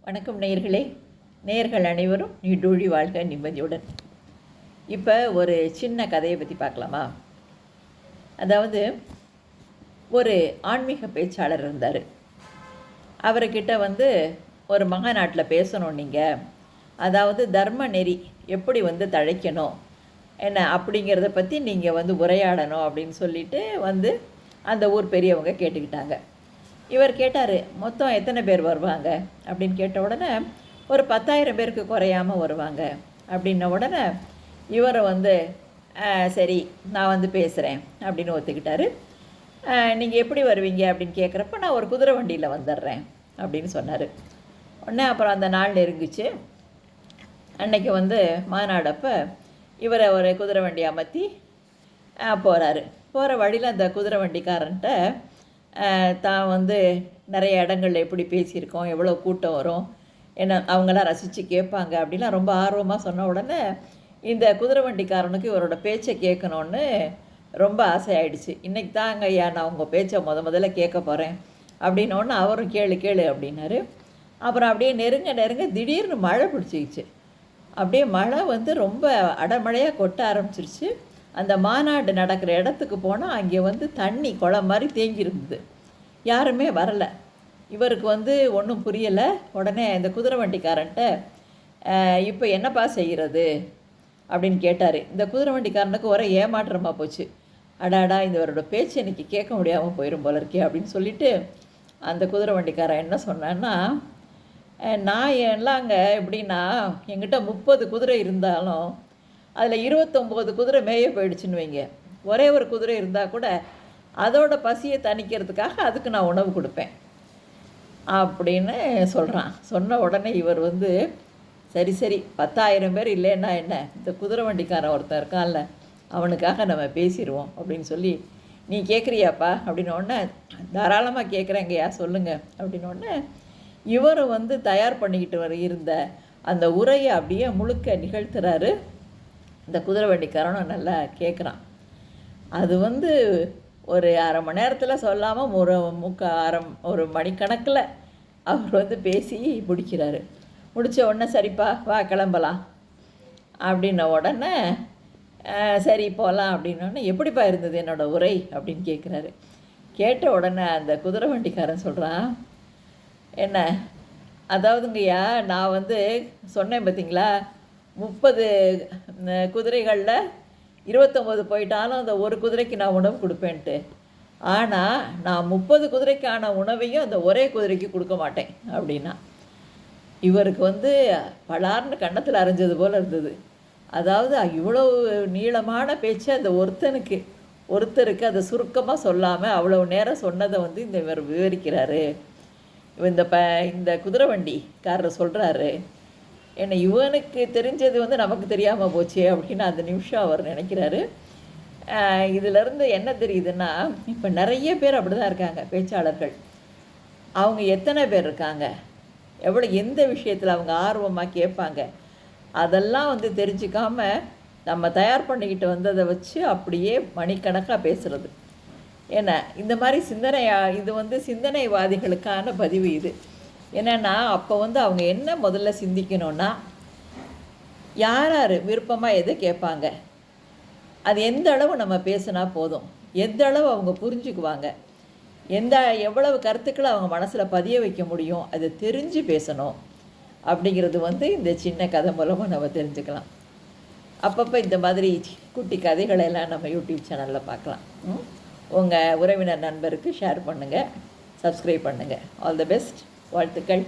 வணக்கம் நேயர்களே. நேயர்கள் அனைவரும் நீடூழி வாழ்க நிம்மதியுடன். இப்போ ஒரு சின்ன கதையை பற்றி பார்க்கலாமா? அதாவது ஒரு ஆன்மீக பேச்சாளர் இருந்தார். அவர்கிட்ட ஒரு மகாநாட்டில் பேசணும் நீங்கள், அதாவது தர்ம நெறி எப்படி தழைக்கணும் என்ன அப்படிங்கிறத பற்றி நீங்கள் உரையாடணும் அப்படின்னு சொல்லிட்டு அந்த ஊர் பெரியவங்க கேட்டுக்கிட்டாங்க. இவர் கேட்டார், மொத்தம் எத்தனை பேர் வருவாங்க அப்படின்னு கேட்ட உடனே ஒரு 10,000 பேருக்கு குறையாமல் வருவாங்க அப்படின்ன உடனே இவரை சரி நான் பேசுகிறேன் அப்படின்னு ஒத்துக்கிட்டாரு. நீங்கள் எப்படி வருவீங்க அப்படின்னு கேட்குறப்ப நான் ஒரு குதிரை வண்டியில் வந்துடுறேன் அப்படின்னு சொன்னார். உடனே அப்புறம் அந்த நாள் நெருங்கிச்சு. அன்னைக்கு மாநாடப்போ இவரை ஒரு குதிரை வண்டி அமர்த்தி போகிறாரு. போகிற வழியில் அந்த குதிரை வண்டிக்காரன்ட்ட தான் நிறைய இடங்களில் எப்படி பேசியிருக்கோம், எவ்வளோ கூட்டம் வரும், என்ன அவங்களாம் ரசித்து கேட்பாங்க அப்படிலாம் ரொம்ப ஆர்வமாக சொன்ன உடனே இந்த குதிரை வண்டிக்காரனுக்கு இவரோட பேச்சை கேட்கணுன்னு ரொம்ப ஆசையாயிடுச்சு. இன்றைக்கி தாங்க ஐயா நான் உங்கள் பேச்சை முதல்ல கேட்க போகிறேன் அப்படின்னோடனே அவரும் கேளு கேளு அப்படின்னாரு. அப்புறம் அப்படியே நெருங்க திடீர்னு மழை பிடிச்சிக்கிச்சு. அப்படியே மழை ரொம்ப அடமழையாக கொட்ட ஆரம்பிச்சிருச்சு. அந்த மாநாடு நடக்கிற இடத்துக்கு போனால் அங்கே தண்ணி குளம் மாதிரி தேங்கியிருந்தது. யாருமே வரலை. இவருக்கு ஒன்றும் புரியலை. உடனே இந்த குதிரை வண்டிக்காரன்ட்ட இப்போ என்னப்பா செய்கிறது அப்படின்னு கேட்டார். இந்த குதிரை வண்டிக்காரனுக்கு ஒரே ஏமாற்றமாக போச்சு. அடாடா இவரோட பேச்சு இன்றைக்கி கேட்க முடியாமல் போயிடும் போல இருக்கே அப்படின்னு சொல்லிட்டு அந்த குதிரை வண்டிக்காரன் என்ன சொன்னான்னா, நான் எல்லாங்க எப்படின்னா என்கிட்ட 30 குதிரை இருந்தாலும் அதில் 29 குதிரை மேய போயிடுச்சுன்னு வைங்க. ஒரே ஒரு குதிரை இருந்தால் கூட அதோட பசியை தணிக்கிறதுக்காக அதுக்கு நான் உணவு கொடுப்பேன் அப்படின்னு சொல்கிறான். சொன்ன உடனே இவர் சரி 10,000 பேர் இல்லைன்னா என்ன, இந்த குதிரை வண்டிக்காரன் ஒருத்தன் இருக்கான்ல அவனுக்காக நம்ம பேசிடுவோம் அப்படின்னு சொல்லி, நீ கேட்குறியாப்பா அப்படின்னோடனே தாராளமாக கேட்குறேங்கய்யா சொல்லுங்கள் அப்படின்னோடனே இவர் தயார் பண்ணிக்கிட்டு இருந்த அந்த உரையை அப்படியே முழுக்க நிகழ்த்துறாரு. இந்த குதிரை வண்டிக்காரனும் நல்லா கேட்குறான். அது ஒரு அரை மணி நேரத்தில் சொல்லாமல் ஒரு மணிக்கணக்கில் அவர் பேசி முடிக்கிறாரு. முடித்த உடனே சரிப்பா வா கிளம்பலாம் அப்படின்ன உடனே சரி போகலாம் அப்படின்னோடனே எப்படிப்பா இருந்தது என்னோடய உரை அப்படின்னு கேட்குறாரு. கேட்ட உடனே அந்த குதிரை வண்டிக்காரன் சொல்கிறான், என்ன அதாவதுங்கய்யா நான் சொன்னேன் பார்த்தீங்களா, 30 குதிரைகளில் 29 போயிட்டாலும் அந்த ஒரு குதிரைக்கு நான் உணவு கொடுப்பேன்ட்டு. ஆனால் நான் 30 குதிரைக்கான உணவையும் அந்த ஒரே குதிரைக்கு கொடுக்க மாட்டேன் அப்படின்னா. இவருக்கு பலார்னு கன்னத்தில் அரைஞ்சது போல் இருந்தது. அதாவது இவ்வளவு நீளமான பேச்சு அந்த ஒருத்தருக்கு அதை சுருக்கமாக சொல்லாமல் அவ்வளோ நேரம் சொன்னதை இந்த இவர் விவரிக்கிறாரு. இந்த குதிரை வண்டிக்காரர் சொல்கிறாரு, என்ன இவனுக்கு தெரிஞ்சது நமக்கு தெரியாமல் போச்சு அப்படின்னு அந்த நிமிஷம் அவர் நினைக்கிறாரு. இதிலேருந்து என்ன தெரியுதுன்னா, இப்போ நிறைய பேர் அப்படி தான் இருக்காங்க பேச்சாளர்கள். அவங்க எத்தனை பேர் இருக்காங்க, எந்த விஷயத்தில் அவங்க ஆர்வமாக கேட்பாங்க, அதெல்லாம் தெரிஞ்சிக்காமல் நம்ம தயார் பண்ணிக்கிட்டு வந்ததை வச்சு அப்படியே மணிக்கணக்காக பேசுகிறது. ஏன்னா இந்த மாதிரி இது சிந்தனைவாதிகளுக்கான பதிவு இது. என்னென்னா அப்போ அவங்க என்ன முதல்ல சிந்திக்கணுன்னா, யார் விருப்பமாக எதை கேட்பாங்க, அது எந்த அளவு நம்ம பேசினா போதும், எந்த அளவு அவங்க புரிஞ்சுக்குவாங்க, எவ்வளவு கருத்துக்களை அவங்க மனசில் பதிய வைக்க முடியும், அதை தெரிஞ்சு பேசணும் அப்படிங்கிறது இந்த சின்ன கதை மூலமாக நம்ம தெரிஞ்சுக்கலாம். அப்பப்போ இந்த மாதிரி குட்டி கதைகளெல்லாம் நம்ம யூடியூப் சேனலில் பார்க்கலாம். உங்கள் உறவினர் நண்பருக்கு ஷேர் பண்ணுங்கள், சப்ஸ்கிரைப் பண்ணுங்கள். All the best. வாழ்த்துக்கள்.